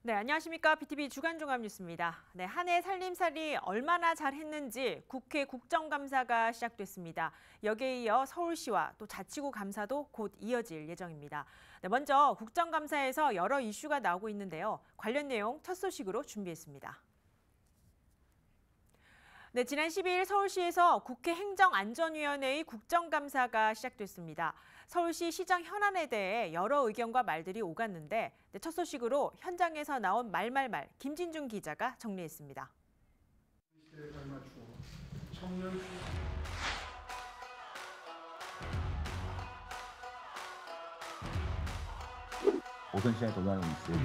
네, 안녕하십니까. BTV 주간종합뉴스입니다. 네, 한 해 살림살이 얼마나 잘했는지 국회 국정감사가 시작됐습니다. 여기에 이어 서울시와 또 자치구 감사도 곧 이어질 예정입니다. 네, 먼저 국정감사에서 여러 이슈가 나오고 있는데요. 관련 내용 첫 소식으로 준비했습니다. 네, 지난 12일 서울시에서 국회 행정안전위원회의 국정감사가 시작됐습니다. 서울시 시정 현안에 대해 여러 의견과 말들이 오갔는데 첫 소식으로 현장에서 나온 말말말 김진중 기자가 정리했습니다. 오선시장의 동향이 있어요.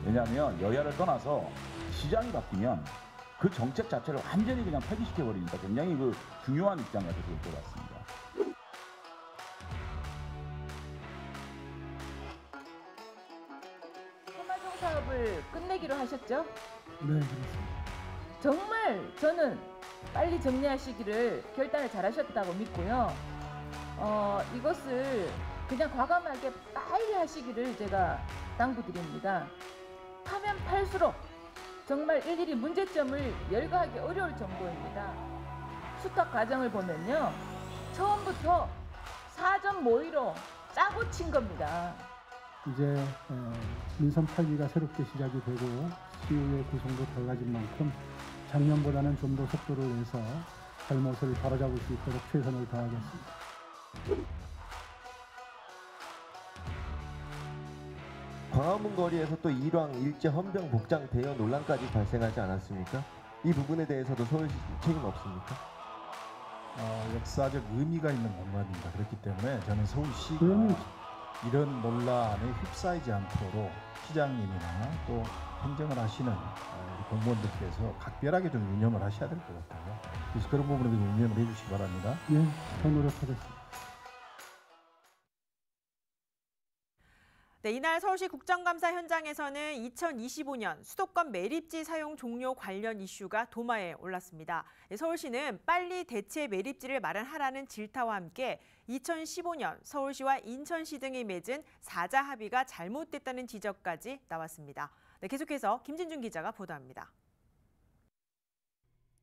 왜냐하면 여야를 떠나서 시장이 바뀌면 그 정책 자체를 완전히 그냥 폐기시켜버리니까 굉장히 중요한 입장에서 그럴 것 같습니다. 해마종 사업을 끝내기로 하셨죠? 네, 그렇습니다. 정말 저는 빨리 정리하시기를 결단을 잘하셨다고 믿고요. 이것을 그냥 과감하게 빨리 하시기를 제가 당부드립니다. 파면 팔수록 정말 일일이 문제점을 열거하기 어려울 정도입니다. 수탁 과정을 보면요. 처음부터 사전 모의로 짜고 친 겁니다. 이제 민선 8기가 새롭게 시작이 되고 시의회 구성도 달라진 만큼 작년보다는 좀 더 속도를 내서 잘못을 바로잡을 수 있도록 최선을 다하겠습니다. 광화문 거리에서 또 일왕 일제 헌병 복장 대여 논란까지 발생하지 않았습니까? 이 부분에 대해서도 서울시 책임 없습니까? 역사적 의미가 있는 공간입니다. 그렇기 때문에 저는 서울시가 그러면 이런 논란에 휩싸이지 않도록 시장님이나 또 행정을 하시는 공무원들께서 각별하게 좀 유념을 하셔야 될 것 같아요. 그래서 그런 부분에 좀 유념을 해주시기 바랍니다. 예, 더 노력하겠습니다. 네, 이날 서울시 국정감사 현장에서는 2025년 수도권 매립지 사용 종료 관련 이슈가 도마에 올랐습니다. 서울시는 빨리 대체 매립지를 마련하라는 질타와 함께 2015년 서울시와 인천시 등이 맺은 4자 합의가 잘못됐다는 지적까지 나왔습니다. 네, 계속해서 김진중 기자가 보도합니다.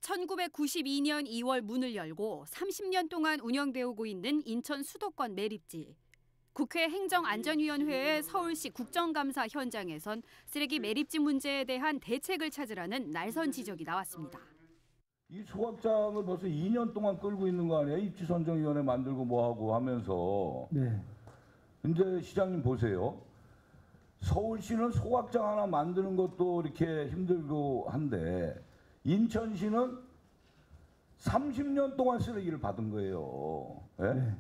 1992년 2월 문을 열고 30년 동안 운영되어 오고 있는 인천 수도권 매립지. 국회 행정안전위원회의 서울시 국정감사 현장에선 쓰레기 매립지 문제에 대한 대책을 찾으라는 날선 지적이 나왔습니다. 이 소각장을 벌써 2년 동안 끌고 있는 거 아니에요? 입지선정위원회 만들고 뭐하고 하면서. 네. 근데 시장님 보세요. 서울시는 소각장 하나 만드는 것도 이렇게 힘들고 한데 인천시는 30년 동안 쓰레기를 받은 거예요. 예? 네.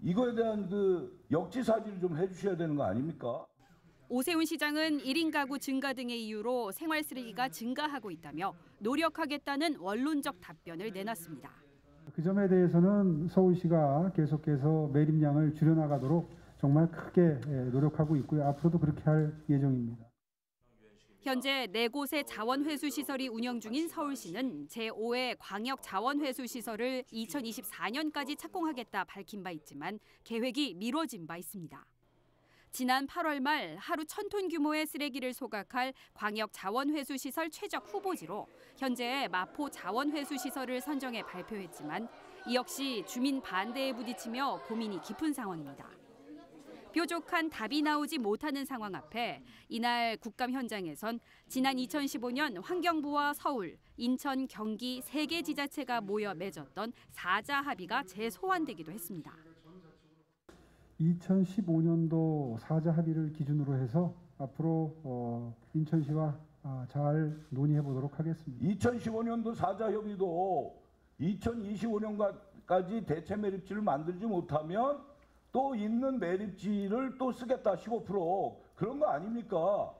이거에 대한 역지사지를 좀 해주셔야 되는 거 아닙니까? 오세훈 시장은 1인 가구 증가 등의 이유로 생활 쓰레기가 증가하고 있다며 노력하겠다는 원론적 답변을 내놨습니다. 그 점에 대해서는 서울시가 계속해서 매립량을 줄여나가도록 정말 크게 노력하고 있고요. 앞으로도 그렇게 할 예정입니다. 현재 4곳의 자원회수 시설이 운영 중인 서울시는 제5회 광역 자원회수 시설을 2024년까지 착공하겠다 밝힌 바 있지만 계획이 미뤄진 바 있습니다. 지난 8월 말 하루 1,000톤 규모의 쓰레기를 소각할 광역 자원회수 시설 최적 후보지로 현재 마포 자원회수 시설을 선정해 발표했지만 이 역시 주민 반대에 부딪히며 고민이 깊은 상황입니다. 뾰족한 답이 나오지 못하는 상황 앞에 이날 국감 현장에선 지난 2015년 환경부와 서울, 인천, 경기 3개 지자체가 모여 맺었던 4자 합의가 재소환되기도 했습니다. 2015년도 4자 합의를 기준으로 해서 앞으로 인천시와 잘 논의해 보도록 하겠습니다. 2015년도 4자 협의도 2025년까지 대체 매립지를 만들지 못하면 또 있는 매립지를 또 쓰겠다 15% 그런 거 아닙니까?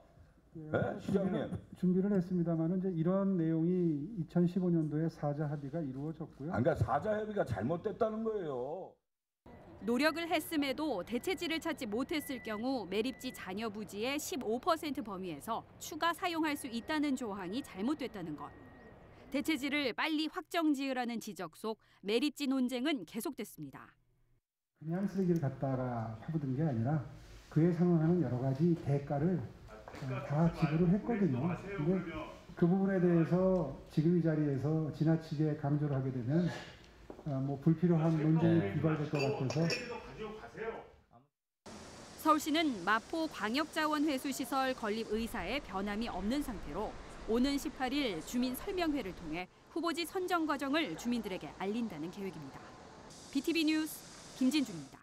네, 시장님. 준비를 했습니다만 이제 이런 내용이 2015년도에 4자 합의가 이루어졌고요. 그러니까 4자 협의가 잘못됐다는 거예요. 노력을 했음에도 대체지를 찾지 못했을 경우 매립지 잔여 부지의 15% 범위에서 추가 사용할 수 있다는 조항이 잘못됐다는 것. 대체지를 빨리 확정 지으라는 지적 속 매립지 논쟁은 계속됐습니다. 그냥 쓰레기를 갖다가 파묻은 게 아니라 그에 상응하는 여러 가지 대가를 다 지불을 했거든요. 근데 그 부분에 대해서 지금 이 자리에서 지나치게 강조를 하게 되면 뭐 불필요한 논쟁이 유발될 것 같아서. 서울시는 마포 광역자원회수시설 건립 의사에 변함이 없는 상태로 오는 18일 주민 설명회를 통해 후보지 선정 과정을 주민들에게 알린다는 계획입니다. BTV 뉴스 김진중입니다.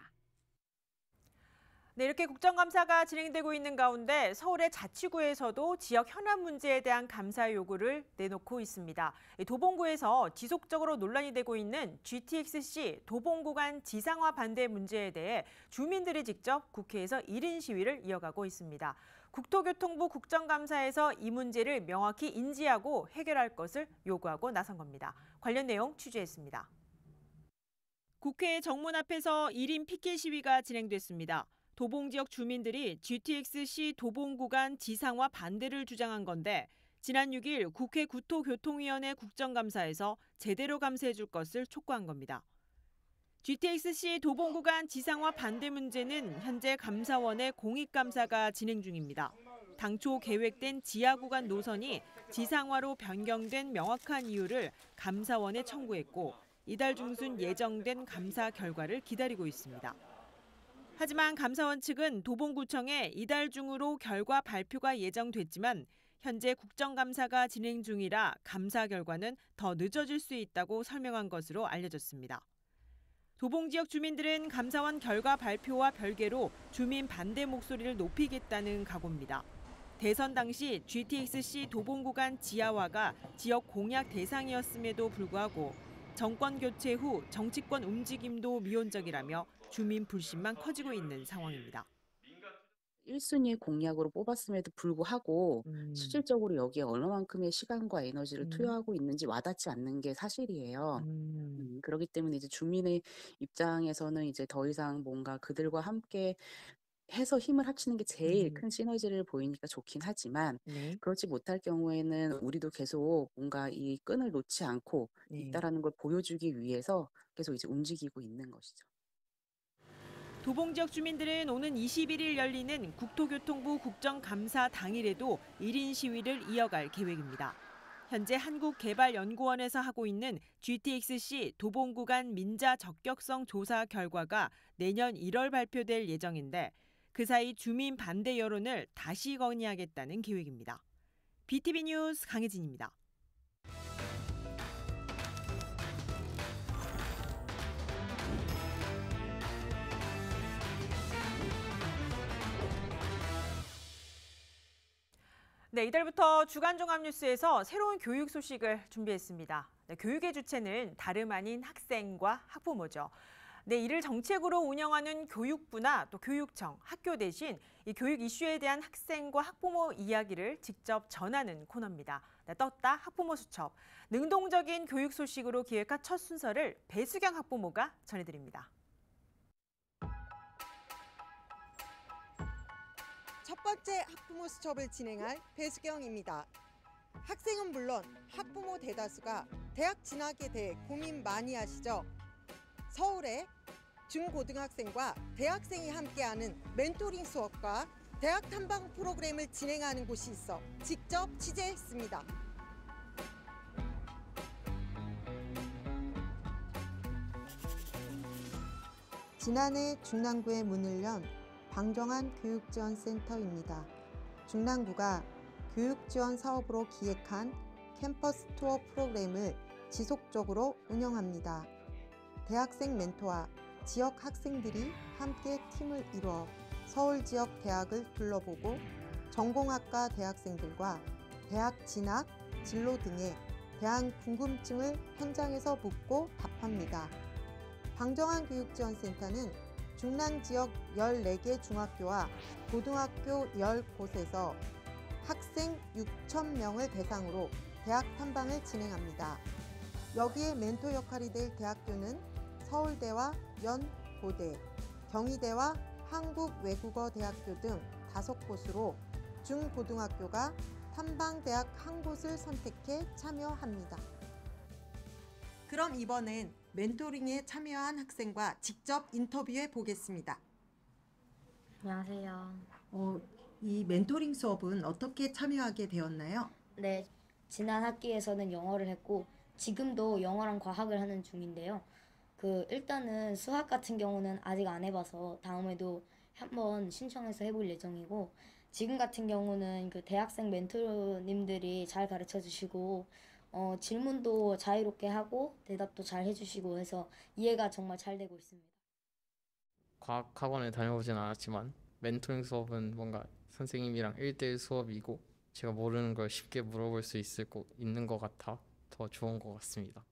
네, 이렇게 국정감사가 진행되고 있는 가운데 서울의 자치구에서도 지역 현안 문제에 대한 감사 요구를 내놓고 있습니다. 도봉구에서 지속적으로 논란이 되고 있는 GTX-C 도봉구간 지상화 반대 문제에 대해 주민들이 직접 국회에서 1인 시위를 이어가고 있습니다. 국토교통부 국정감사에서 이 문제를 명확히 인지하고 해결할 것을 요구하고 나선 겁니다. 관련 내용 취재했습니다. 국회 정문 앞에서 1인 피켓 시위가 진행됐습니다. 도봉 지역 주민들이 GTX-C 도봉 구간 지상화 반대를 주장한 건데 지난 6일 국회 국토교통위원회 국정감사에서 제대로 감사해 줄 것을 촉구한 겁니다. GTX-C 도봉 구간 지상화 반대 문제는 현재 감사원의 공익감사가 진행 중입니다. 당초 계획된 지하 구간 노선이 지상화로 변경된 명확한 이유를 감사원에 청구했고 이달 중순 예정된 감사 결과를 기다리고 있습니다. 하지만 감사원 측은 도봉구청에 이달 중으로 결과 발표가 예정됐지만 현재 국정감사가 진행 중이라 감사 결과는 더 늦어질 수 있다고 설명한 것으로 알려졌습니다. 도봉 지역 주민들은 감사원 결과 발표와 별개로 주민 반대 목소리를 높이겠다는 각오입니다. 대선 당시 GTX-C 도봉 구간 지하화가 지역 공약 대상이었음에도 불구하고 정권 교체 후 정치권 움직임도 미온적이라며 주민 불신만 커지고 있는 상황입니다. 1순위 공약으로 뽑았음에도 불구하고 실질적으로 여기에 얼마만큼의 시간과 에너지를 투여하고 있는지 와닿지 않는 게 사실이에요. 그렇기 때문에 이제 주민의 입장에서는 이제 더 이상 뭔가 그들과 함께 해서 힘을 합치는 게 제일 큰 시너지를 보이니까 좋긴 하지만 그렇지 못할 경우에는 우리도 계속 뭔가 이 끈을 놓지 않고 있다라는 걸 보여주기 위해서 계속 이제 움직이고 있는 것이죠. 도봉 지역 주민들은 오는 21일 열리는 국토교통부 국정감사 당일에도 1인 시위를 이어갈 계획입니다. 현재 한국개발연구원에서 하고 있는 GTX-C 도봉 구간 민자 적격성 조사 결과가 내년 1월 발표될 예정인데 그 사이 주민 반대 여론을 다시 건의하겠다는 계획입니다. BTV 뉴스 강혜진입니다. 네, 이달부터 주간 종합 뉴스에서 새로운 교육 소식을 준비했습니다. 네, 교육의 주체는 다름 아닌 학생과 학부모죠. 네, 이를 정책으로 운영하는 교육부나 또 교육청, 학교 대신 이 교육 이슈에 대한 학생과 학부모 이야기를 직접 전하는 코너입니다. 네, 떴다 학부모 수첩. 능동적인 교육 소식으로 기획한 첫 순서를 배수경 학부모가 전해드립니다. 첫 번째 학부모 수첩을 진행할 배수경입니다. 학생은 물론 학부모 대다수가 대학 진학에 대해 고민 많이 하시죠. 서울에 중고등학생과 대학생이 함께하는 멘토링 수업과 대학 탐방 프로그램을 진행하는 곳이 있어 직접 취재했습니다. 지난해 중랑구에 문을 연 방정환 교육지원센터입니다. 중랑구가 교육지원 사업으로 기획한 캠퍼스 투어 프로그램을 지속적으로 운영합니다. 대학생 멘토와 지역 학생들이 함께 팀을 이루어 서울 지역 대학을 둘러보고 전공학과 대학생들과 대학 진학, 진로 등의 대한 궁금증을 현장에서 묻고 답합니다. 방정환 교육지원센터는 중랑 지역 14개 중학교와 고등학교 10곳에서 학생 6,000명을 대상으로 대학 탐방을 진행합니다. 여기에 멘토 역할이 될 대학교는 서울대와 연고대, 경희대와 한국외국어대학교 등 5곳으로 중고등학교가 탐방대학 한 곳을 선택해 참여합니다. 그럼 이번엔 멘토링에 참여한 학생과 직접 인터뷰해 보겠습니다. 안녕하세요. 이 멘토링 수업은 어떻게 참여하게 되었나요? 네, 지난 학기에서는 영어를 했고 지금도 영어랑 과학을 하는 중인데요. 일단은 수학 같은 경우는 아직 안 해봐서 다음에도 한번 신청해서 해볼 예정이고 지금 같은 경우는 대학생 멘토님들이 잘 가르쳐 주시고 질문도 자유롭게 하고 대답도 잘 해주시고 해서 이해가 정말 잘 되고 있습니다. 과학학원에 다녀보진 않았지만 멘토링 수업은 뭔가 선생님이랑 1대1 수업이고 제가 모르는 걸 쉽게 물어볼 수 있는 것 같아 더 좋은 것 같습니다.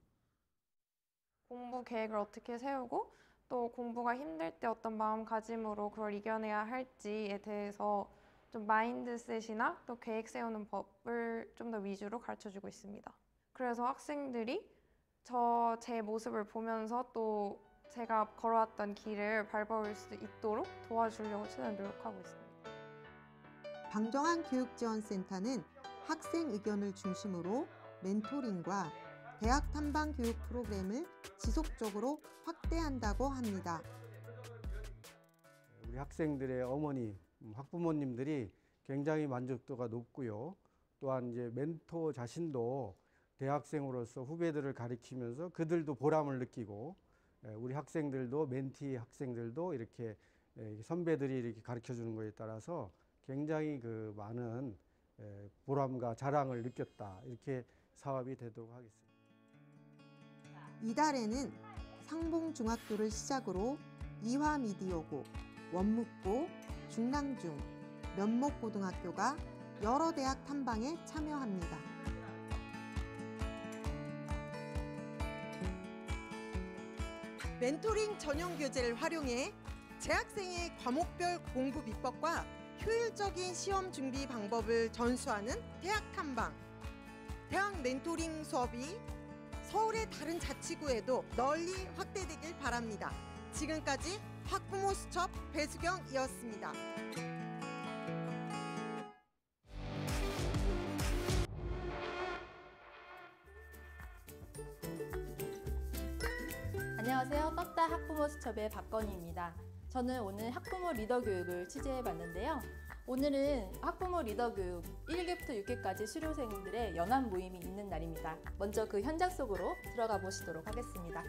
공부 계획을 어떻게 세우고 또 공부가 힘들 때 어떤 마음가짐으로 그걸 이겨내야 할지에 대해서 좀 마인드셋이나 또 계획 세우는 법을 좀 더 위주로 가르쳐주고 있습니다. 그래서 학생들이 제 모습을 보면서 또 제가 걸어왔던 길을 밟아올 수 있도록 도와주려고 최대한 노력하고 있습니다. 방정환 교육지원센터는 학생 의견을 중심으로 멘토링과 대학 탐방 교육 프로그램을 지속적으로 확대한다고 합니다. 우리 학생들의 어머니, 학부모님들이 굉장히 만족도가 높고요. 또한 이제 멘토 자신도 대학생으로서 후배들을 가르치면서 그들도 보람을 느끼고 우리 학생들도 멘티 학생들도 이렇게 선배들이 이렇게 가르쳐 주는 것에 따라서 굉장히 많은 보람과 자랑을 느꼈다. 이렇게 사업이 되도록 하겠습니다. 이달에는 상봉중학교를 시작으로 이화미디어고, 원묵고, 중랑중, 면목고등학교가 여러 대학 탐방에 참여합니다. 멘토링 전용 교재를 활용해 재학생의 과목별 공부 비법과 효율적인 시험 준비 방법을 전수하는 대학 탐방. 대학 멘토링 수업이 서울의 다른 자치구에도 널리 확대되길 바랍니다. 지금까지 학부모 수첩 배수경이었습니다. 안녕하세요. 떴다 학부모 수첩의 박건희입니다. 저는 오늘 학부모 리더 교육을 취재해봤는데요. 오늘은 학부모 리더 교육 1기부터 6기까지 수료생들의 연합 모임이 있는 날입니다. 먼저 그 현장 속으로 들어가 보시도록 하겠습니다.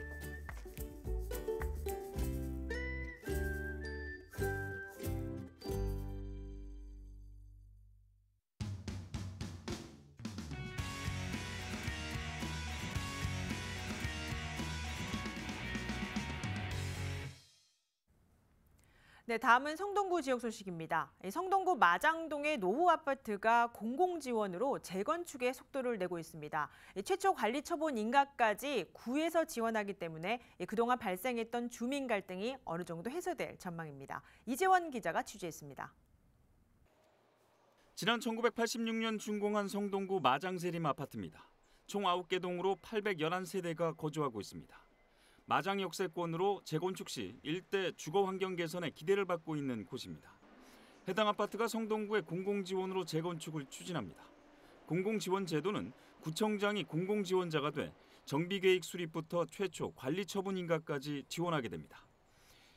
네, 다음은 성동구 지역 소식입니다. 성동구 마장동의 노후 아파트가 공공지원으로 재건축에 속도를 내고 있습니다. 최초 관리 처분 인가까지 구에서 지원하기 때문에 그동안 발생했던 주민 갈등이 어느 정도 해소될 전망입니다. 이재원 기자가 취재했습니다. 지난 1986년 준공한 성동구 마장세림 아파트입니다. 총 9개 동으로 811세대가 거주하고 있습니다. 마장 역세권으로 재건축 시 일대 주거 환경 개선에 기대를 받고 있는 곳입니다. 해당 아파트가 성동구의 공공지원으로 재건축을 추진합니다. 공공지원 제도는 구청장이 공공지원자가 돼 정비계획 수립부터 최초 관리 처분 인가까지 지원하게 됩니다.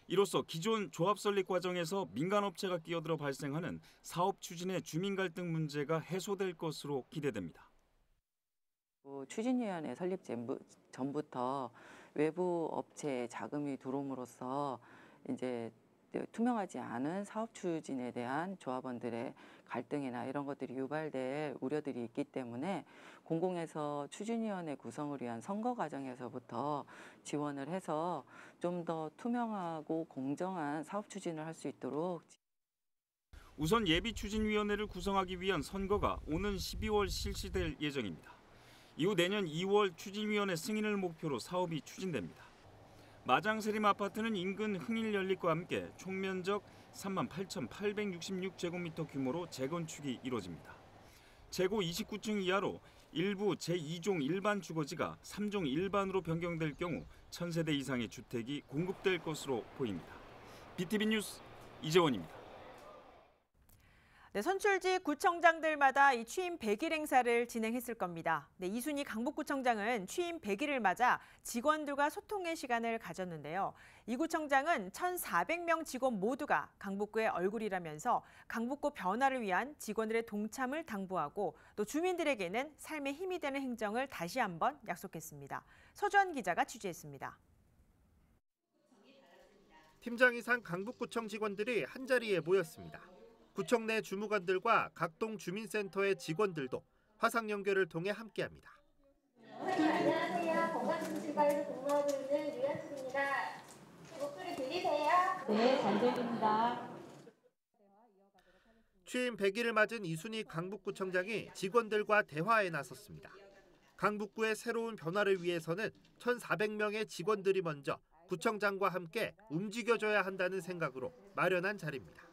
이로써 기존 조합 설립 과정에서 민간업체가 끼어들어 발생하는 사업 추진의 주민 갈등 문제가 해소될 것으로 기대됩니다. 추진위원회 설립 전부터 외부 업체 자금이 들어옴으로써 이제 투명하지 않은 사업 추진에 대한 조합원들의 갈등이나 이런 것들이 유발될 우려들이 있기 때문에 공공에서 추진위원회 구성을 위한 선거 과정에서부터 지원을 해서 좀 더 투명하고 공정한 사업 추진을 할 수 있도록. 우선 예비추진위원회를 구성하기 위한 선거가 오는 12월 실시될 예정입니다. 이후 내년 2월 추진위원회 승인을 목표로 사업이 추진됩니다. 마장세림 아파트는 인근 흥일연립과 함께 총면적 38,866제곱미터 규모로 재건축이 이루어집니다. 재고 29층 이하로 일부 제2종 일반 주거지가 3종 일반으로 변경될 경우 1000세대 이상의 주택이 공급될 것으로 보입니다. BTV 뉴스 이재원입니다. 네, 선출직 구청장들마다 이 취임 100일 행사를 진행했을 겁니다. 네, 이순희 강북구청장은 취임 100일을 맞아 직원들과 소통의 시간을 가졌는데요. 이 구청장은 1,400명 직원 모두가 강북구의 얼굴이라면서 강북구 변화를 위한 직원들의 동참을 당부하고 또 주민들에게는 삶의 힘이 되는 행정을 다시 한번 약속했습니다. 서주환 기자가 취재했습니다. 팀장 이상 강북구청 직원들이 한자리에 모였습니다. 구청 내 주무관들과 각동 주민센터의 직원들도 화상 연결을 통해 함께합니다. 안녕하세요. 건강기술과에서 근무하고 있는 유연수입니다. 목소리 들리세요? 네, 잘 들립니다. 취임 100일을 맞은 이순희 강북구청장이 직원들과 대화에 나섰습니다. 강북구의 새로운 변화를 위해서는 1,400명의 직원들이 먼저 구청장과 함께 움직여줘야 한다는 생각으로 마련한 자리입니다.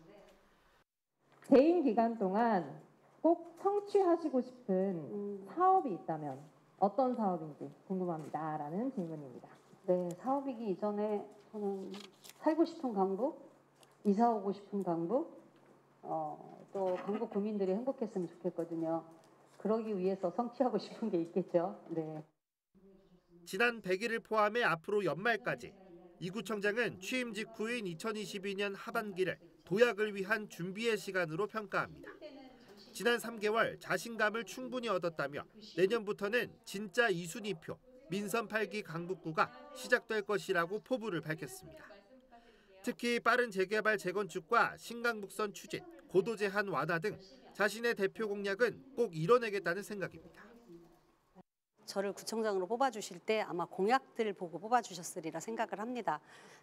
재임 기간 동안 꼭 성취하시고 싶은 사업이 있다면 어떤 사업인지 궁금합니다라는 질문입니다. 네, 사업이기 이전에 저는 살고 싶은 강북, 이사 오고 싶은 강북, 또 강북 구민들이 행복했으면 좋겠거든요. 그러기 위해서 성취하고 싶은 게 있겠죠. 네. 지난 100일을 포함해 앞으로 연말까지 이 구청장은 취임 직후인 2022년 하반기를 도약을 위한 준비의 시간으로 평가합니다. 지난 3개월 자신감을 충분히 얻었다며 내년부터는 진짜 이순희표 민선 8기 강북구가 시작될 것이라고 포부를 밝혔습니다. 특히 빠른 재개발 재건축과 신강북선 추진, 고도 제한 완화 등 자신의 대표 공약은 꼭 이뤄내겠다는 생각입니다. 저를 구청장으로 뽑아주실 때 아마 공약들 보고 뽑아주셨으리라 생각을 합니다.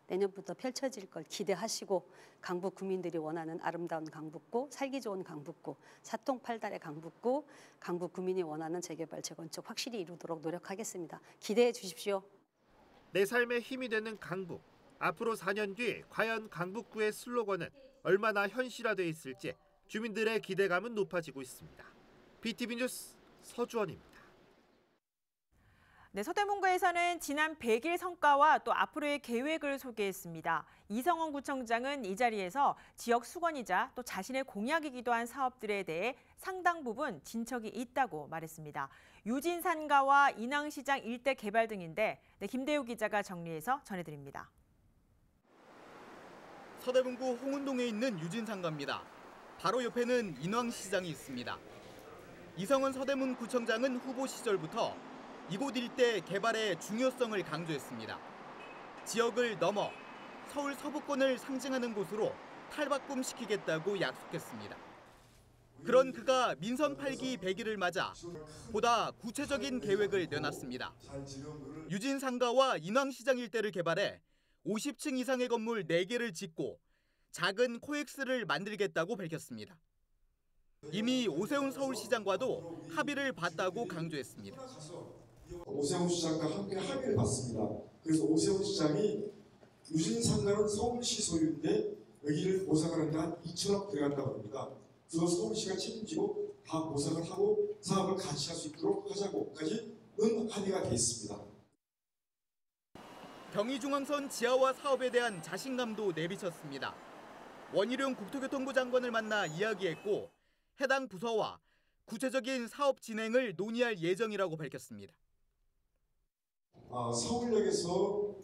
내년부터 펼쳐질 걸 기대하시고 강북 구민들이 원하는 아름다운 강북구, 살기 좋은 강북구, 사통팔달의 강북구, 강북 구민이 원하는 재개발, 재건축 확실히 이루도록 노력하겠습니다. 기대해 주십시오. 내 삶의 힘이 되는 강북. 앞으로 4년 뒤 과연 강북구의 슬로건은 얼마나 현실화돼 있을지 주민들의 기대감은 높아지고 있습니다. BTV 뉴스 서주원입니다. 네, 서대문구에서는 지난 100일 성과와 또 앞으로의 계획을 소개했습니다. 이성원 구청장은 이 자리에서 지역 수건이자 또 자신의 공약이기도 한 사업들에 대해 상당 부분 진척이 있다고 말했습니다. 유진산가와 인왕시장 일대 개발 등인데 김대우 기자가 정리해서 전해드립니다. 서대문구 홍은동에 있는 유진상가입니다. 바로 옆에는 인왕시장이 있습니다. 이성원 서대문구청장은 후보 시절부터 이곳 일대 개발의 중요성을 강조했습니다. 지역을 넘어 서울 서부권을 상징하는 곳으로 탈바꿈시키겠다고 약속했습니다. 그런 그가 민선 8기 100일을 맞아 보다 구체적인 계획을 내놨습니다. 유진상가와 인왕시장 일대를 개발해 50층 이상의 건물 4개를 짓고 작은 코엑스를 만들겠다고 밝혔습니다. 이미 오세훈 서울시장과도 합의를 봤다고 강조했습니다. 오세훈 시장과 함께 합의를 봤습니다. 그래서 오세훈 시장이 유진상가는 서울시 소유인데 여기를 보상을 하는데 한 2천억 들어간다고 합니다. 그래서 서울시가 책임지고 다 보상을 하고 사업을 같이 할 수 있도록 하자고까지는 합의가 돼 있습니다. 경의중앙선 지하화 사업에 대한 자신감도 내비쳤습니다. 원희룡 국토교통부 장관을 만나 이야기했고 해당 부서와 구체적인 사업 진행을 논의할 예정이라고 밝혔습니다. 서울역에서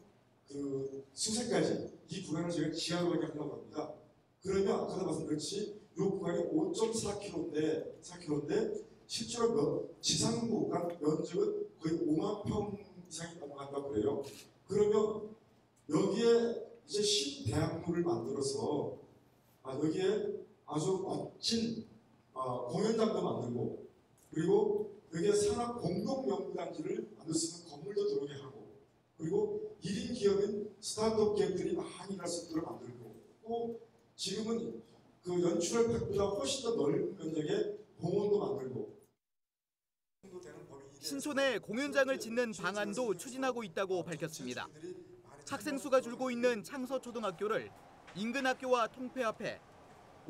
수세까지 이 구간을 저희가 지하로 하려고 합니다. 그러면 아까도 말씀드렸듯이 이 구간이 4km인데 실제로 지상부 면적은 거의 5만 평 이상이 넘어간다고 그래요. 그러면 여기에 이제 신대학로를 만들어서 여기에 아주 멋진 공연장도 만들고 그리고 여기에 산업 공동연구단지를 만들 수 있는 건물도 들어오게 하고 그리고 1인 기업인 스타트업 기업들이 많이 일할 수 있도록 만들고 또 지금은 그 연출을 100보다 훨씬 더 넓은 면적의 공원도 만들고 신촌에 공연장을 짓는 방안도 추진하고 있다고 밝혔습니다. 학생 수가 줄고 있는 창서초등학교를 인근 학교와 통폐합해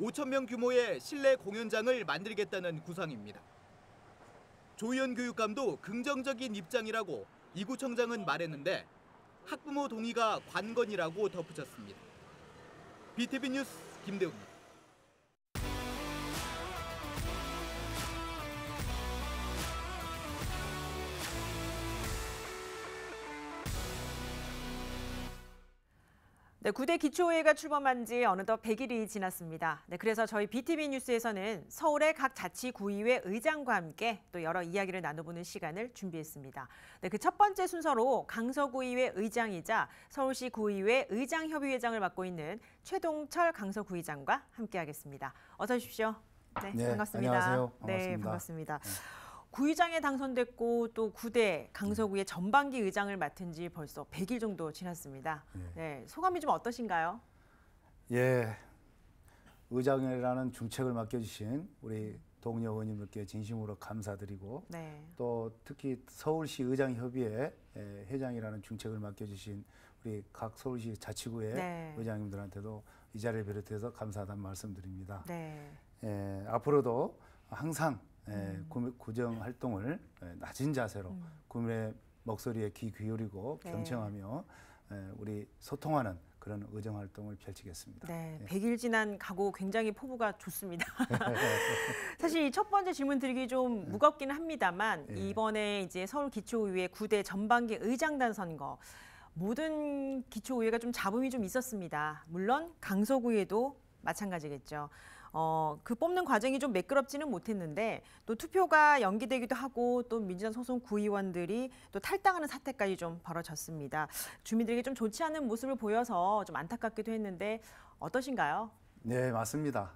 5,000명 규모의 실내 공연장을 만들겠다는 구상입니다. 조희연 교육감도 긍정적인 입장이라고 이 구청장은 말했는데 학부모 동의가 관건이라고 덧붙였습니다. BTV 뉴스 김대우입니다. 네, 9대 기초의회가 출범한 지 어느덧 100일이 지났습니다. 네, 그래서 저희 BTV 뉴스에서는 서울의 각 자치구의회 의장과 함께 또 여러 이야기를 나눠보는 시간을 준비했습니다. 네, 그 첫 번째 순서로 강서구의회 의장이자 서울시 구의회 의장협의회장을 맡고 있는 최동철 강서구의장과 함께하겠습니다. 어서 오십시오. 네, 반갑습니다. 안녕하세요. 네, 반갑습니다. 구의장에 당선됐고 또 9대 강서구의 전반기 의장을 맡은 지 벌써 100일 정도 지났습니다. 네, 소감이 좀 어떠신가요? 예, 의장이라는 중책을 맡겨주신 우리 동료 의원님들께 진심으로 감사드리고 또 특히 서울시 의장협의회 회장이라는 중책을 맡겨주신 우리 각 서울시 자치구의 의장님들한테도 이 자리를 비롯해서 감사하다는 말씀드립니다. 예, 앞으로도 항상 구정 활동을 낮은 자세로 국민의 목소리에 귀 기울이고 경청하며 우리 소통하는 그런 의정 활동을 펼치겠습니다. 네, 100일 지난 각오 굉장히 포부가 좋습니다. 사실 이 첫 번째 질문 드리기 좀 무겁기는 합니다만 이번에 이제 서울기초의회 9대 전반기 의장단 선거 모든 기초의회가 좀 잡음이 좀 있었습니다. 물론 강서구에도 마찬가지겠죠. 그 뽑는 과정이 좀 매끄럽지는 못했는데 또 투표가 연기되기도 하고 또 민주당 소속 구의원들이 또 탈당하는 사태까지 좀 벌어졌습니다. 주민들에게 좀 좋지 않은 모습을 보여서 좀 안타깝기도 했는데 어떠신가요? 네, 맞습니다.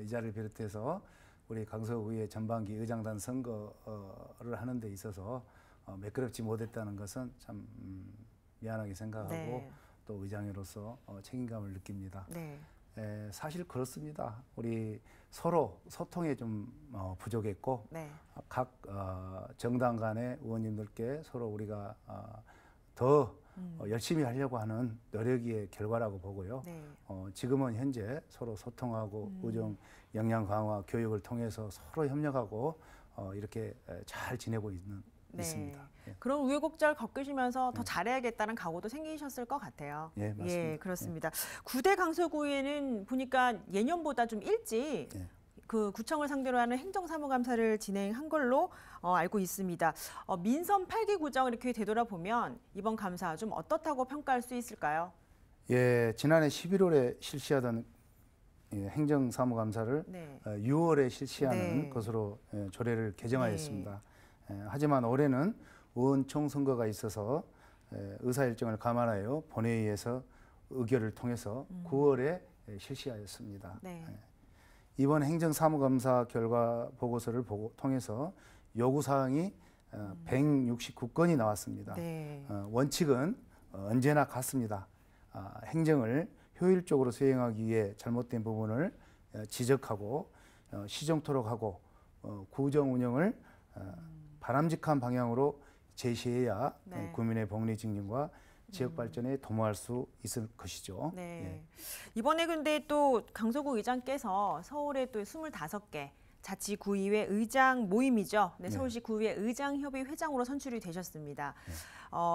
이 자리를 비롯해서 우리 강서구의 전반기 의장단 선거를 하는 데 있어서 매끄럽지 못했다는 것은 참 미안하게 생각하고 또 의장으로서 책임감을 느낍니다. 사실 그렇습니다. 우리 서로 소통에 좀 부족했고 각 정당 간의 의원님들께 서로 우리가 더 열심히 하려고 하는 노력의 결과라고 보고요. 지금은 현재 서로 소통하고 의정 역량 강화 교육을 통해서 서로 협력하고 이렇게 잘 지내고 있습니다. 그런 우여곡절 겪으시면서 더 잘해야겠다는 각오도 생기셨을 것 같아요. 예, 맞습니다. 예, 그렇습니다. 9대 강서구에는 보니까 예년보다 좀 일찍 그 구청을 상대로 하는 행정사무감사를 진행한 걸로 알고 있습니다. 민선 8기 구정 이렇게 되돌아보면 이번 감사 좀 어떻다고 평가할 수 있을까요? 예, 지난해 11월에 실시하던 행정사무감사를 6월에 실시하는 것으로 조례를 개정하였습니다. 하지만 올해는 의원 총선거가 있어서 의사 일정을 감안하여 본회의에서 의결을 통해서 9월에 실시하였습니다. 이번 행정사무감사 결과 보고서를 통해서 요구사항이 169건이 나왔습니다. 원칙은 언제나 같습니다. 행정을 효율적으로 수행하기 위해 잘못된 부분을 지적하고 시정토록 하고 구정 운영을 바람직한 방향으로 제시해야 국민의 복리 증진과 지역 발전에 도모할 수 있을 것이죠. 이번에 근데 또 강서구 의장께서 서울에 또 25개 자치구의회 의장 모임이죠. 서울시 구의회 의장협의 회장으로 선출이 되셨습니다.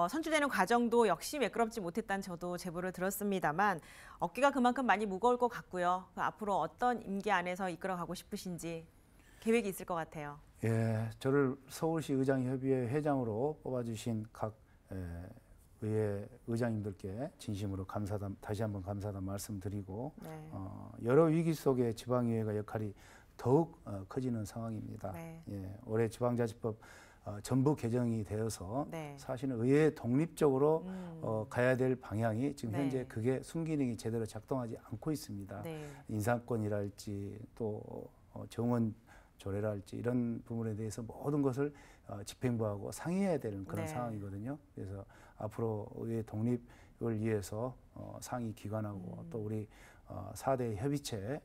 선출되는 과정도 역시 매끄럽지 못했다는 저도 제보를 들었습니다만 어깨가 그만큼 많이 무거울 것 같고요. 앞으로 어떤 임기 안에서 이끌어가고 싶으신지 계획이 있을 것 같아요. 예, 저를 서울시 의장협의회 회장으로 뽑아주신 각 의회 의장님들께 진심으로 다시 한번 감사하다는 말씀드리고 여러 위기 속에 지방의회가 역할이 더욱 커지는 상황입니다. 예, 올해 지방자치법 전부 개정이 되어서 사실은 의회 독립적으로 가야 될 방향이 지금 현재 그게 순기능이 제대로 작동하지 않고 있습니다. 인사권이랄지 또 정원 조례랄지 이런 부분에 대해서 모든 것을 집행부하고 상의해야 되는 그런 상황이거든요. 그래서 앞으로 의회 독립을 위해서 상위 기관하고 또 우리 4대 협의체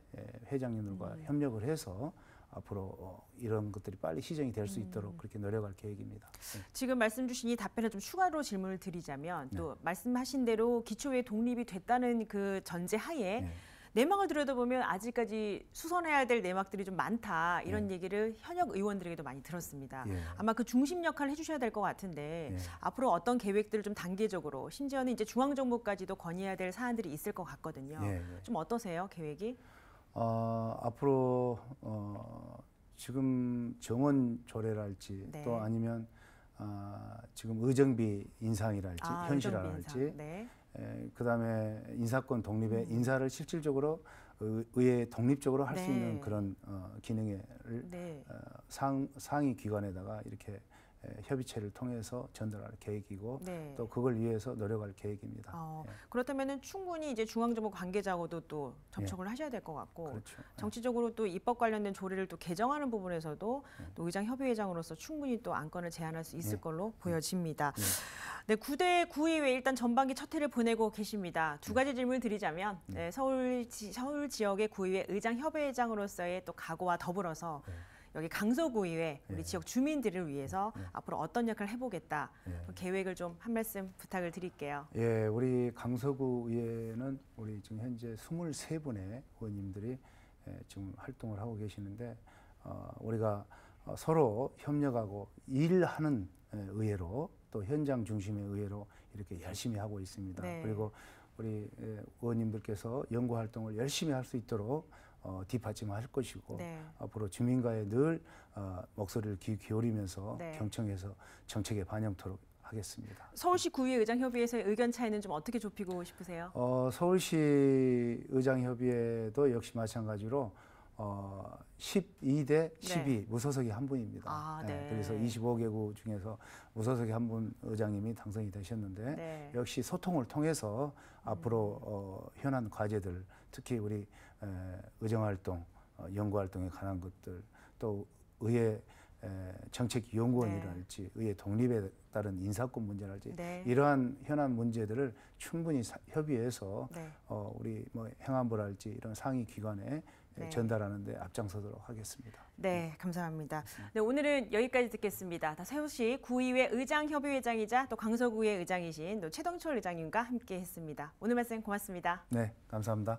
회장님들과 협력을 해서 앞으로 이런 것들이 빨리 시정이 될 수 있도록 그렇게 노력할 계획입니다. 지금 말씀 주신 이 답변에 좀 추가로 질문을 드리자면 또 말씀하신 대로 기초의회 독립이 됐다는 그 전제 하에 내막을 들여다보면 아직까지 수선해야 될 내막들이 좀 많다 이런 얘기를 현역 의원들에게도 많이 들었습니다. 아마 그 중심 역할을 해주셔야 될 것 같은데 앞으로 어떤 계획들을 좀 단계적으로 심지어는 이제 중앙정부까지도 건의해야 될 사안들이 있을 것 같거든요. 좀 어떠세요, 계획이? 앞으로 지금 정원 조례랄지 또 아니면 지금 의정비 인상이랄지 현실화랄지 그다음에 인사권 독립의 인사를 실질적으로 의회 독립적으로 할 수 네. 있는 그런 기능을 네. 상위 기관에다가 이렇게 협의체를 통해서 전달할 계획이고 네. 또 그걸 위해서 노력할 계획입니다. 그렇다면은 충분히 이제 중앙정부 관계자하고도 또 접촉을 하셔야 될 것 같고 그렇죠. 정치적으로 또 입법 관련된 조례를 또 개정하는 부분에서도 또 의장 협의회장으로서 충분히 또 안건을 제안할 수 있을 걸로 보여집니다. 네, 9대 구의회 일단 전반기 첫 해를 보내고 계십니다. 두 가지 질문을 드리자면 서울 지역의 구의회 의장 협의회장으로서의 또 각오와 더불어서 여기 강서구의회 우리 지역 주민들을 위해서 앞으로 어떤 역할을 해보겠다 계획을 좀 한 말씀 부탁을 드릴게요. 예, 우리 강서구 의회는 우리 지금 현재 23분의 의원님들이 지금 활동을 하고 계시는데 우리가 서로 협력하고 일하는 의회로 또 현장 중심의 의회로 이렇게 열심히 하고 있습니다. 네. 그리고 우리 의원님들께서 연구 활동을 열심히 할 수 있도록 뒷받침할 것이고 네. 앞으로 주민과의 늘 목소리를 기울이면서 네. 경청해서 정책에 반영토록 하겠습니다. 서울시 구의회 의장협의회에서의 의견 차이는 좀 어떻게 좁히고 싶으세요? 서울시 의장협의회도 역시 마찬가지로 12대 12 무소속이 한 분입니다. 그래서 25개구 중에서 무소속이 한 분 의장님이 당선이 되셨는데 역시 소통을 통해서 앞으로 현안 과제들 특히 우리 의정활동, 연구활동에 관한 것들 또 의회 정책연구원이랄지 의회 독립에 따른 인사권 문제랄지 이러한 현안 문제들을 충분히 협의해서 우리 뭐 행안부랄지 이런 상위 기관에 전달하는 데 앞장서도록 하겠습니다. 네, 감사합니다. 네, 오늘은 여기까지 듣겠습니다. 서울시 구의회 의장협의회장이자 또 강서구의 의장이신 또 최동철 의장님과 함께했습니다. 오늘 말씀 고맙습니다. 네, 감사합니다.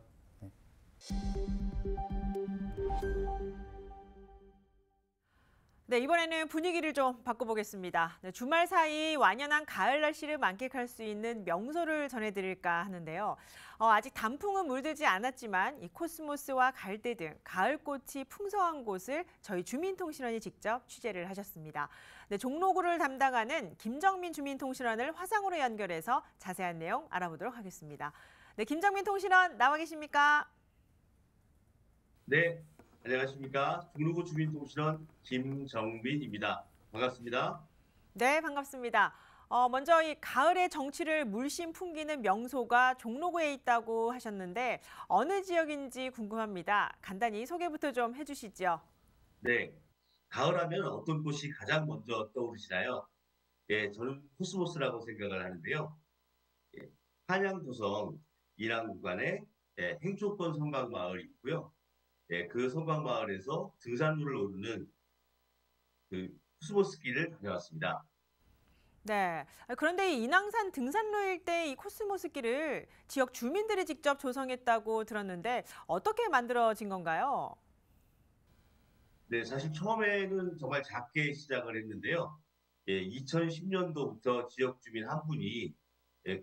네, 이번에는 분위기를 좀 바꿔보겠습니다. 네, 주말 사이 완연한 가을 날씨를 만끽할 수 있는 명소를 전해드릴까 하는데요. 아직 단풍은 물들지 않았지만 이 코스모스와 갈대 등 가을꽃이 풍성한 곳을 저희 주민통신원이 직접 취재를 하셨습니다. 네, 종로구를 담당하는 김정민 주민통신원을 화상으로 연결해서 자세한 내용 알아보도록 하겠습니다. 네, 김정민 통신원 나와 계십니까? 네, 안녕하십니까. 종로구 주민통신원 김정민입니다. 반갑습니다. 네, 반갑습니다. 먼저 이 가을의 정취를 물씬 풍기는 명소가 종로구에 있다고 하셨는데 어느 지역인지 궁금합니다. 간단히 소개부터 좀 해주시죠. 네, 가을하면 어떤 꽃이 가장 먼저 떠오르시나요? 예, 저는 코스모스라고 생각을 하는데요. 예, 한양도성 일항 구간에 행초권 성곽마을이 있고요. 예, 그 성곽마을에서 등산로를 오르는 그 코스모스 길을 다녀왔습니다. 네. 그런데 이 인왕산 등산로 일대 이 코스모스 길을 지역 주민들이 직접 조성했다고 들었는데 어떻게 만들어진 건가요? 네, 사실 처음에는 정말 작게 시작을 했는데요. 예, 2010년도부터 지역 주민 한 분이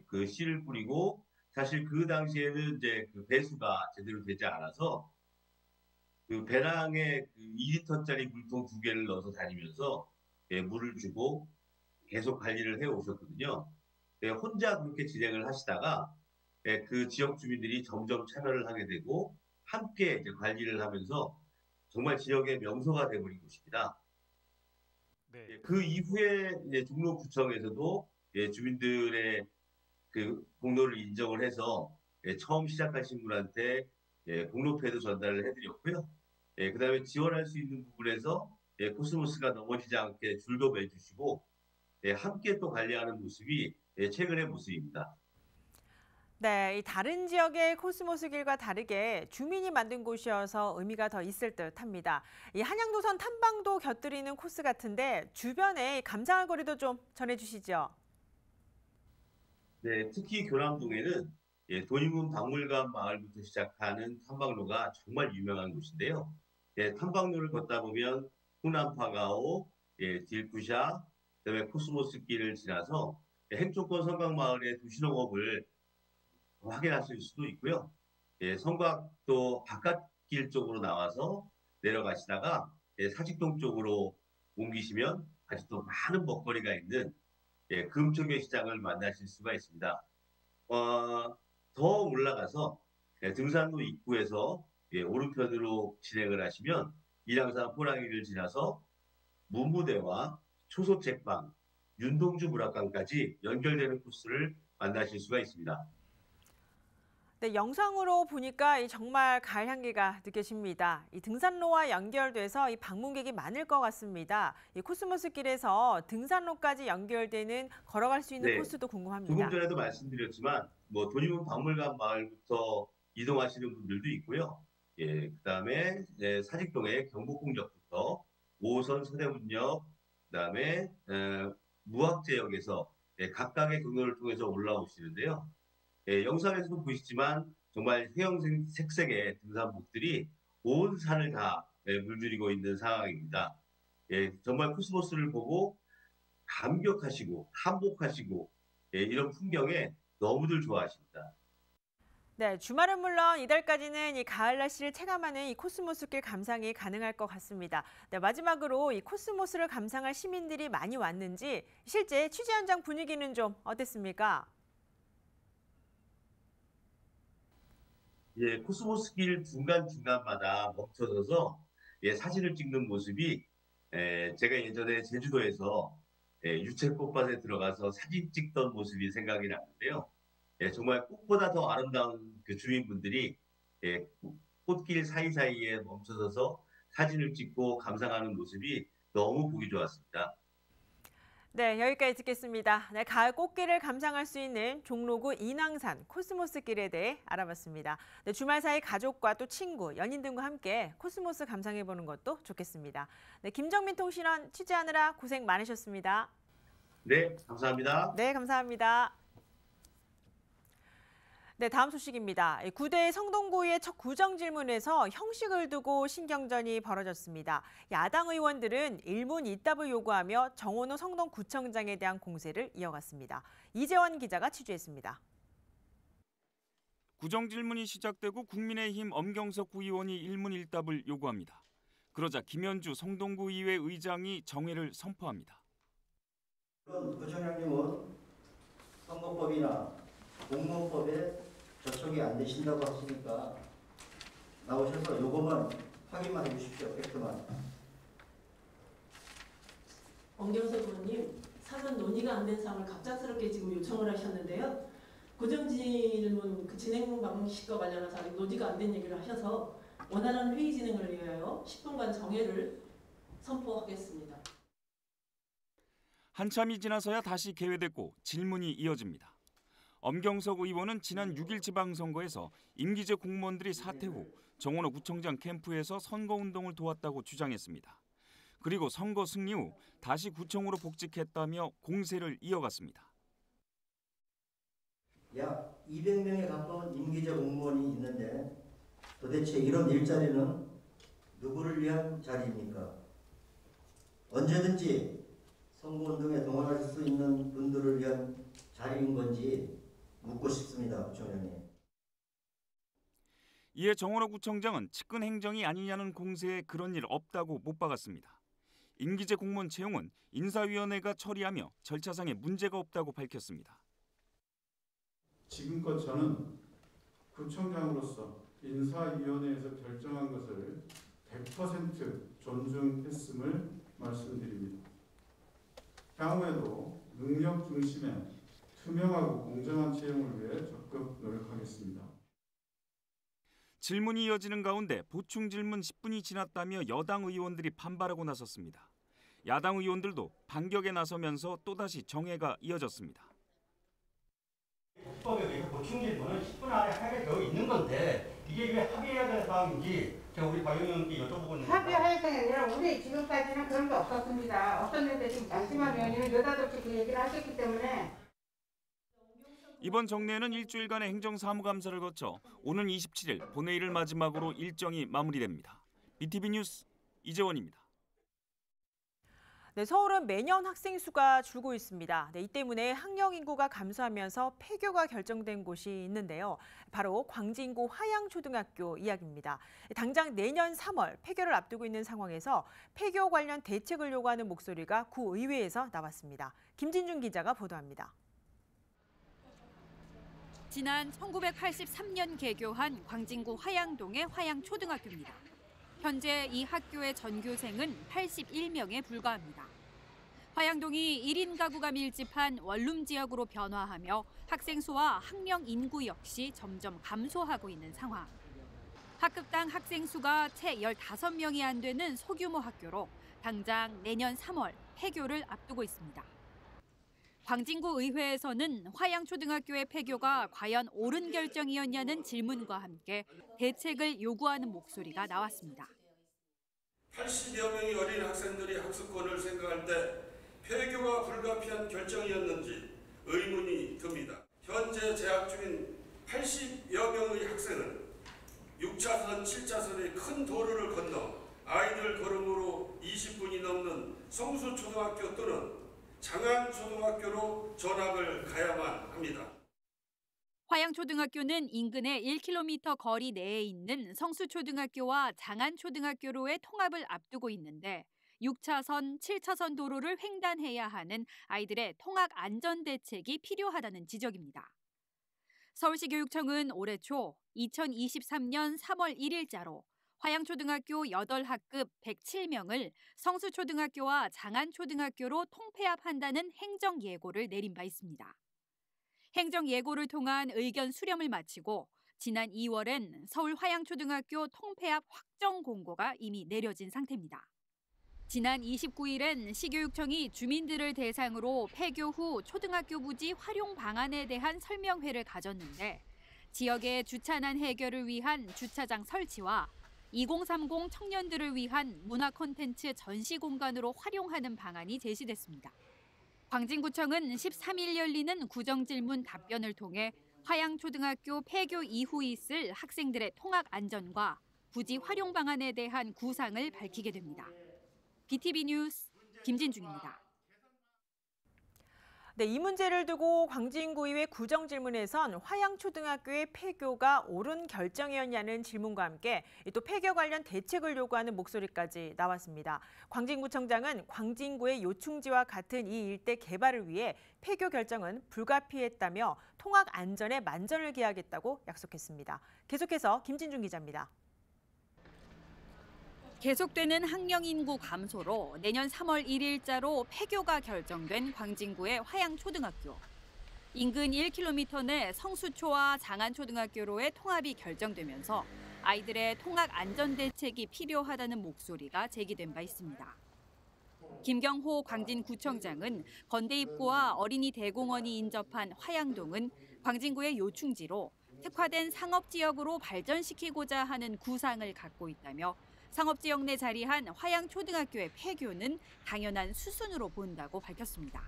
그 씨를 뿌리고 사실 그 당시에는 이제 그 배수가 제대로 되지 않아서 그 배낭에 그 2리터짜리 물통 2개를 넣어서 다니면서 물을 주고 계속 관리를 해 오셨거든요. 혼자 그렇게 진행을 하시다가 그 지역 주민들이 점점 참여를 하게 되고 함께 이제 관리를 하면서 정말 지역의 명소가 되어버린 곳입니다. 그 이후에 이제 종로구청에서도 주민들의 그 공로를 인정을 해서 처음 시작하신 분한테 공로패도 전달을 해드렸고요. 그다음에 지원할 수 있는 부분에서 코스모스가 넘어지지 않게 줄도 매주시고 함께 또 관리하는 모습이 최근의 모습입니다. 네, 이 다른 지역의 코스모스 길과 다르게 주민이 만든 곳이어서 의미가 더 있을 듯합니다. 이 한양도선 탐방도 곁들이는 코스 같은데 주변에 감상할 거리도 좀 전해주시죠. 네, 특히 교남동에는 돈이문 박물관 마을부터 시작하는 탐방로가 정말 유명한 곳인데요. 탐방로를 걷다 보면 후남파가오, 딜쿠샤, 그다음에 코스모스 길을 지나서 행초권 성곽마을의 도시농업을 확인하실 수도 있고요. 성곽도 바깥길 쪽으로 나와서 내려가시다가 사직동 쪽으로 옮기시면 아직도 많은 먹거리가 있는 금초계 시장을 만나실 수가 있습니다. 더 올라가서 등산로 입구에서 오른편으로 진행을 하시면 일양산 호랑이를 지나서 문무대와 초소책방, 윤동주 문학관까지 연결되는 코스를 만나실 수가 있습니다. 네, 영상으로 보니까 정말 가을 향기가 느껴집니다. 이 등산로와 연결돼서 이 방문객이 많을 것 같습니다. 이 코스모스 길에서 등산로까지 연결되는 걸어갈 수 있는 네, 코스도 궁금합니다. 조금 전에도 말씀드렸지만 돈이문 박물관 마을부터 이동하시는 분들도 있고요. 그다음에 사직동의 경복궁역부터 5호선 서대문역, 그다음에 무학제역에서 각각의 경로를 통해서 올라오시는데요. 영상에서도 보시지만 정말 헤엄색색의 등산복들이 온 산을 다 물들이고 있는 상황입니다. 정말 코스모스를 보고 감격하시고 한복하시고 이런 풍경에 너무들 좋아하십니다. 네, 주말은 물론 이달까지는 이 가을 날씨를 체감하는 이 코스모스길 감상이 가능할 것 같습니다. 네, 마지막으로 이 코스모스를 감상할 시민들이 많이 왔는지 실제 취재 현장 분위기는 좀 어땠습니까? 코스모스 길 중간중간마다 멈춰서서 사진을 찍는 모습이 제가 예전에 제주도에서 유채꽃밭에 들어가서 사진 찍던 모습이 생각이 나는데요. 정말 꽃보다 더 아름다운 그 주민분들이 꽃길 사이사이에 멈춰서서 사진을 찍고 감상하는 모습이 너무 보기 좋았습니다. 네, 여기까지 듣겠습니다. 네, 가을 꽃길을 감상할 수 있는 종로구 인왕산 코스모스 길에 대해 알아봤습니다. 네, 주말 사이 가족과 또 친구, 연인 등과 함께 코스모스 감상해보는 것도 좋겠습니다. 네, 김정민 통신원 취재하느라 고생 많으셨습니다. 네, 감사합니다. 네, 감사합니다. 네, 다음 소식입니다. 구대 성동구의 첫 구정질문에서 형식을 두고 신경전이 벌어졌습니다. 야당 의원들은 일문이답을 요구하며 정원호 성동구청장에 대한 공세를 이어갔습니다. 이재원 기자가 취재했습니다. 구정질문이 시작되고 국민의힘 엄경석 구의원이 일문일답을 요구합니다. 그러자 김현주 성동구의회 의장이 정회를 선포합니다. 구청장님은 선거법이나 공무원법에 저촉이 안 되신다고 하시니까 나오셔서 요것만 확인만 해주십시오. 팩트만. 엄경석 의원님, 사전 논의가 안 된 사항을 갑작스럽게 지금 요청을 하셨는데요. 구정질문 그 진행 방식과 관련해서 아직 논의가 안 된 얘기를 하셔서 원활한 회의 진행을 위하여 10분간 정회를 선포하겠습니다. 한참이 지나서야 다시 개회됐고 질문이 이어집니다. 엄경석 의원은 지난 6일 지방선거에서 임기제 공무원들이 사퇴 후 정원호 구청장 캠프에서 선거운동을 도왔다고 주장했습니다. 그리고 선거 승리 후 다시 구청으로 복직했다며 공세를 이어갔습니다. 약 200명에 가까운 임기제 공무원이 있는데 도대체 이런 일자리는 누구를 위한 자리입니까? 언제든지 선거운동에 동원할 수 있는 분들을 위한 자리인 건지 묻고 싶습니다, 구청장님. 이에 정원호 구청장은 측근 행정이 아니냐는 공세에 그런 일 없다고 못 박았습니다. 임기제 공무원 채용은 인사위원회가 처리하며 절차상에 문제가 없다고 밝혔습니다. 지금껏 저는 구청장으로서 인사위원회에서 결정한 것을 100% 존중했음을 말씀드립니다. 향후에도 능력 중심의 투명하고 공정한 채용을 위해 적극 노력하겠습니다. 질문이 이어지는 가운데 보충 질문 10분이 지났다며 여당 의원들이 반발하고 나섰습니다. 야당 의원들도 반격에 나서면서 또다시 정회가 이어졌습니다. 국법에 의해서 보충 질문은 10분 안에 하게 되어 있는 건데 이게 왜 합의해야 되는 상황인지 제가 우리 박 의원님께 여쭤보고 있는데 합의할 게 아니라 우리 지금까지는 그런 게 없었습니다. 없었는데 지금 장시만 의원님이 느닷없이 그 얘기를 하셨기 때문에 이번 정례는 일주일간의 행정사무감사를 거쳐 오는 27일 본회의를 마지막으로 일정이 마무리됩니다. BTV 뉴스 이재원입니다. 네, 서울은 매년 학생 수가 줄고 있습니다. 네, 이 때문에 학령 인구가 감소하면서 폐교가 결정된 곳이 있는데요. 바로 광진구 화양초등학교 이야기입니다. 당장 내년 3월 폐교를 앞두고 있는 상황에서 폐교 관련 대책을 요구하는 목소리가 구의회에서 나왔습니다. 김진중 기자가 보도합니다. 지난 1983년 개교한 광진구 화양동의 화양초등학교입니다. 현재 이 학교의 전교생은 81명에 불과합니다. 화양동이 1인 가구가 밀집한 원룸 지역으로 변화하며 학생 수와 학령 인구 역시 점점 감소하고 있는 상황. 학급당 학생 수가 채 15명이 안 되는 소규모 학교로 당장 내년 3월 폐교를 앞두고 있습니다. 광진구 의회에서는 화양초등학교의 폐교가 과연 옳은 결정이었냐는 질문과 함께 대책을 요구하는 목소리가 나왔습니다. 80여 명의 어린 학생들이 학습권을 생각할 때 폐교가 불가피한 결정이었는지 의문이 듭니다. 현재 재학 중인 80여 명의 학생은 6차선, 7차선의 큰 도로를 건너 아이들 걸음으로 20분이 넘는 성수초등학교 또는 장안초등학교로 전학을 가야만 합니다. 화양초등학교는 인근의 1km 거리 내에 있는 성수초등학교와 장안초등학교로의 통합을 앞두고 있는데 6차선, 7차선 도로를 횡단해야 하는 아이들의 통학 안전 대책이 필요하다는 지적입니다. 서울시교육청은 올해 초 2023년 3월 1일자로 화양초등학교 8학급 107명을 성수초등학교와 장안초등학교로 통폐합한다는 행정예고를 내린 바 있습니다. 행정예고를 통한 의견 수렴을 마치고 지난 2월엔 서울 화양초등학교 통폐합 확정 공고가 이미 내려진 상태입니다. 지난 29일엔 시교육청이 주민들을 대상으로 폐교 후 초등학교 부지 활용 방안에 대한 설명회를 가졌는데 지역의 주차난 해결을 위한 주차장 설치와 2030 청년들을 위한 문화 콘텐츠 전시 공간으로 활용하는 방안이 제시됐습니다. 광진구청은 13일 열리는 구정질문 답변을 통해 화양초등학교 폐교 이후 있을 학생들의 통학 안전과 부지 활용 방안에 대한 구상을 밝히게 됩니다. BTV 뉴스 김진중입니다. 네, 이 문제를 두고 광진구의회 구정질문에선 화양초등학교의 폐교가 옳은 결정이었냐는 질문과 함께 또 폐교 관련 대책을 요구하는 목소리까지 나왔습니다. 광진구청장은 광진구의 요충지와 같은 이 일대 개발을 위해 폐교 결정은 불가피했다며 통학 안전에 만전을 기하겠다고 약속했습니다. 계속해서 김진중 기자입니다. 계속되는 학령 인구 감소로 내년 3월 1일자로 폐교가 결정된 광진구의 화양초등학교. 인근 1km 내 성수초와 장안초등학교로의 통합이 결정되면서 아이들의 통학 안전 대책이 필요하다는 목소리가 제기된 바 있습니다. 김경호 광진구청장은 건대 입구와 어린이 대공원이 인접한 화양동은 광진구의 요충지로 특화된 상업지역으로 발전시키고자 하는 구상을 갖고 있다며 상업지역 내 자리한 화양초등학교의 폐교는 당연한 수순으로 본다고 밝혔습니다.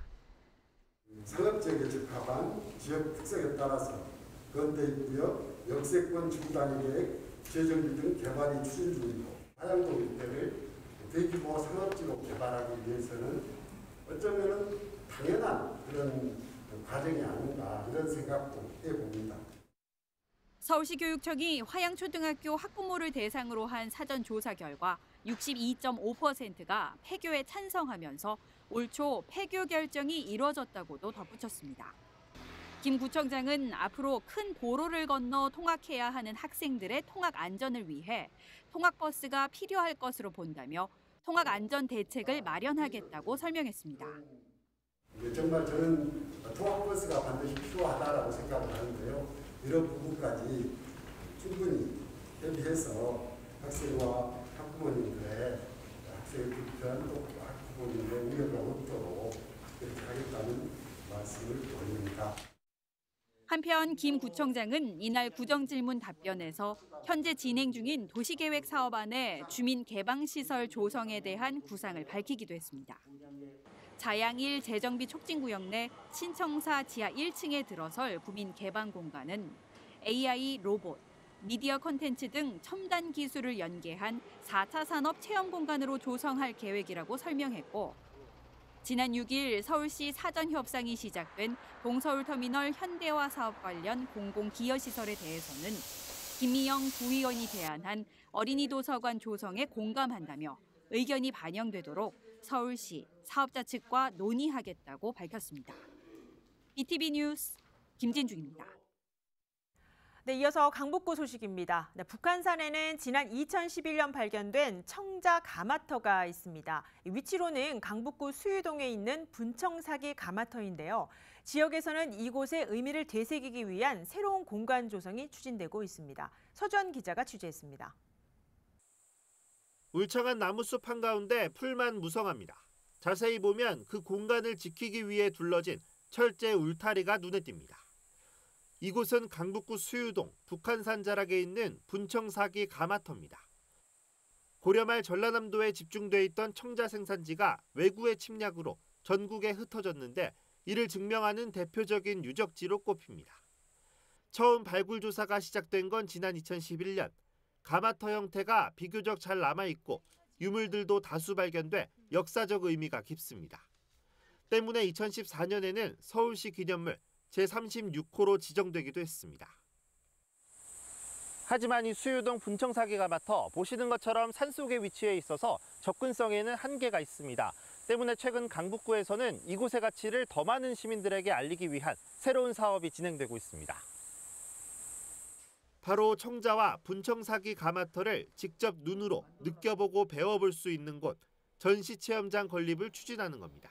상업지역에 적합한 지역 특성에 따라서 건대입구역, 역세권 중단계획, 재정비 등 개발이 추진 중이고 화양동 일대를 대규모 상업지로 개발하기 위해서는 어쩌면 당연한 그런 과정이 아닌가 이런 생각도 해봅니다. 서울시교육청이 화양초등학교 학부모를 대상으로 한 사전조사 결과 62.5%가 폐교에 찬성하면서 올 초 폐교 결정이 이뤄졌다고도 덧붙였습니다. 김 구청장은 앞으로 큰 도로를 건너 통학해야 하는 학생들의 통학 안전을 위해 통학버스가 필요할 것으로 본다며 통학 안전 대책을 마련하겠다고 설명했습니다. 정말 저는 통학버스가 반드시 필요하다고 생각을 하는데요. 이런 부분까지 충분히 협의해서 학생과 학부모님들의 학생의 불편 또 학부모님의 우려가 없도록 그렇게 하겠다는 말씀을 드립니다. 한편 김 구청장은 이날 구정질문 답변에서 현재 진행 중인 도시계획 사업안의 주민 개방시설 조성에 대한 구상을 밝히기도 했습니다. 자양일 재정비 촉진구역 내 신청사 지하 1층에 들어설 구민 개방 공간은 AI 로봇, 미디어 콘텐츠 등 첨단 기술을 연계한 4차 산업 체험 공간으로 조성할 계획이라고 설명했고 지난 6일 서울시 사전 협상이 시작된 동서울터미널 현대화 사업 관련 공공기여시설에 대해서는 김미영 구의원이 제안한 어린이 도서관 조성에 공감한다며 의견이 반영되도록 서울시 사업자 측과 논의하겠다고 밝혔습니다. BTV 뉴스 김진중입니다. 네, 이어서 강북구 소식입니다. 네, 북한산에는 지난 2011년 발견된 청자 가마터가 있습니다. 위치로는 강북구 수유동에 있는 분청사기 가마터인데요. 지역에서는 이곳의 의미를 되새기기 위한 새로운 공간 조성이 추진되고 있습니다. 서주환 기자가 취재했습니다. 울창한 나무숲 한가운데 풀만 무성합니다. 자세히 보면 그 공간을 지키기 위해 둘러진 철제 울타리가 눈에 띕니다. 이곳은 강북구 수유동 북한산 자락에 있는 분청사기 가마터입니다. 고려 말 전라남도에 집중돼 있던 청자 생산지가 왜구의 침략으로 전국에 흩어졌는데 이를 증명하는 대표적인 유적지로 꼽힙니다. 처음 발굴 조사가 시작된 건 지난 2011년. 가마터 형태가 비교적 잘 남아있고 유물들도 다수 발견돼 역사적 의미가 깊습니다. 때문에 2014년에는 서울시 기념물 제36호로 지정되기도 했습니다. 하지만 이 수유동 분청사기 가마터 보시는 것처럼 산속에 위치해 있어서 접근성에는 한계가 있습니다. 때문에 최근 강북구에서는 이곳의 가치를 더 많은 시민들에게 알리기 위한 새로운 사업이 진행되고 있습니다. 바로 청자와 분청사기 가마터를 직접 눈으로 느껴보고 배워볼 수 있는 곳, 전시체험장 건립을 추진하는 겁니다.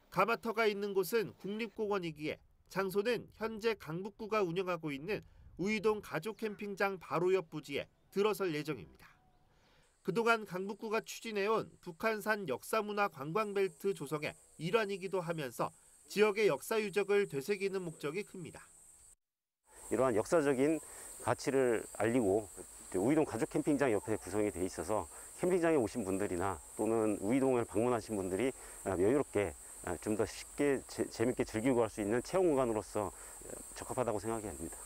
가마터가 있는 곳은 국립공원이기에 장소는 현재 강북구가 운영하고 있는 우이동 가족 캠핑장 바로 옆 부지에 들어설 예정입니다. 그동안 강북구가 추진해온 북한산 역사문화 관광벨트 조성의 일환이기도 하면서 지역의 역사 유적을 되새기는 목적이 큽니다. 이러한 역사적인 가치를 알리고 우이동 가족 캠핑장 옆에 구성이 돼 있어서 캠핑장에 오신 분들이나 또는 우이동을 방문하신 분들이 여유롭게 좀 더 쉽게 재밌게 즐기고 갈 수 있는 체험 공간으로서 적합하다고 생각이 됩니다.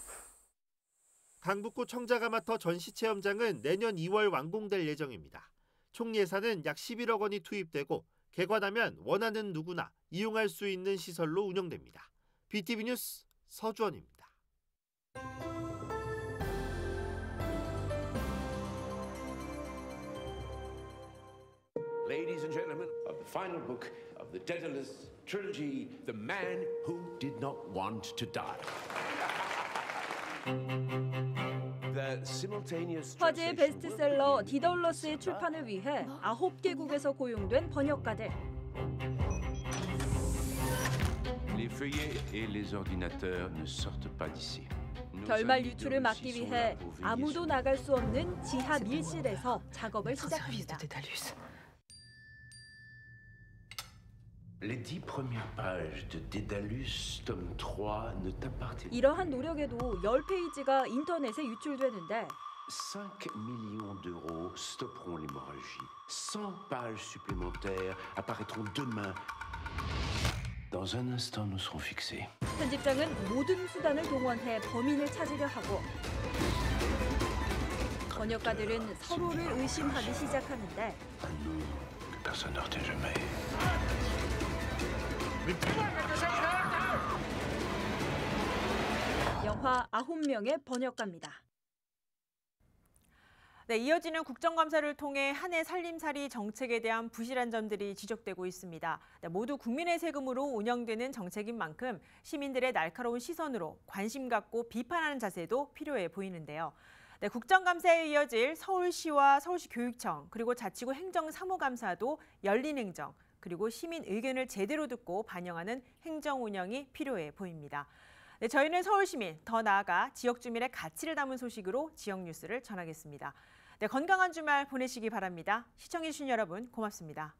강북구 청자가마터 전시체험장은 내년 2월 완공될 예정입니다. 총 예산은 약 11억 원이 투입되고 개관하면 원하는 누구나 이용할 수 있는 시설로 운영됩니다. BTV 뉴스 서주원입니다. Ladies and gentlemen, of the final book of the Daedalus trilogy, The Man Who Did Not Want to Die. 화제의 베스트셀러 디덜러스의 출판을 위해 9개국에서 고용된 번역가들. Les feuillets et les ordinateurs ne sortent pas d'ici. 결말 유출을 막기 위해 아무도 나갈 수 없는 지하 밀실에서 작업을 시작합니다. Les 10 premières pages de Dédalus, tome 3, ne t'appartiennent. 이러한 노력에도 10페이지가 인터넷에 유출되는데 5 millions d'euros stopperont l'hémorragie. 100 pages supplémentaires apparaîtront demain. Dans un instant, nous serons fixés. 편집장은 모든 수단을 동원해 범인을 찾으려 하고 번역가들은 서로를 의심하기 시작하는데 Personne ne retient jamais. 영화 9명의 번역가입니다. 네, 이어지는 국정감사를 통해 한 해 살림살이 정책에 대한 부실한 점들이 지적되고 있습니다. 네, 모두 국민의 세금으로 운영되는 정책인 만큼 시민들의 날카로운 시선으로 관심 갖고 비판하는 자세도 필요해 보이는데요. 네, 국정감사에 이어질 서울시와 서울시 교육청 그리고 자치구 행정사무감사도 열린 행정 그리고 시민 의견을 제대로 듣고 반영하는 행정 운영이 필요해 보입니다. 네, 저희는 서울시민, 더 나아가 지역 주민의 가치를 담은 소식으로 지역 뉴스를 전하겠습니다. 네, 건강한 주말 보내시기 바랍니다. 시청해주신 여러분 고맙습니다.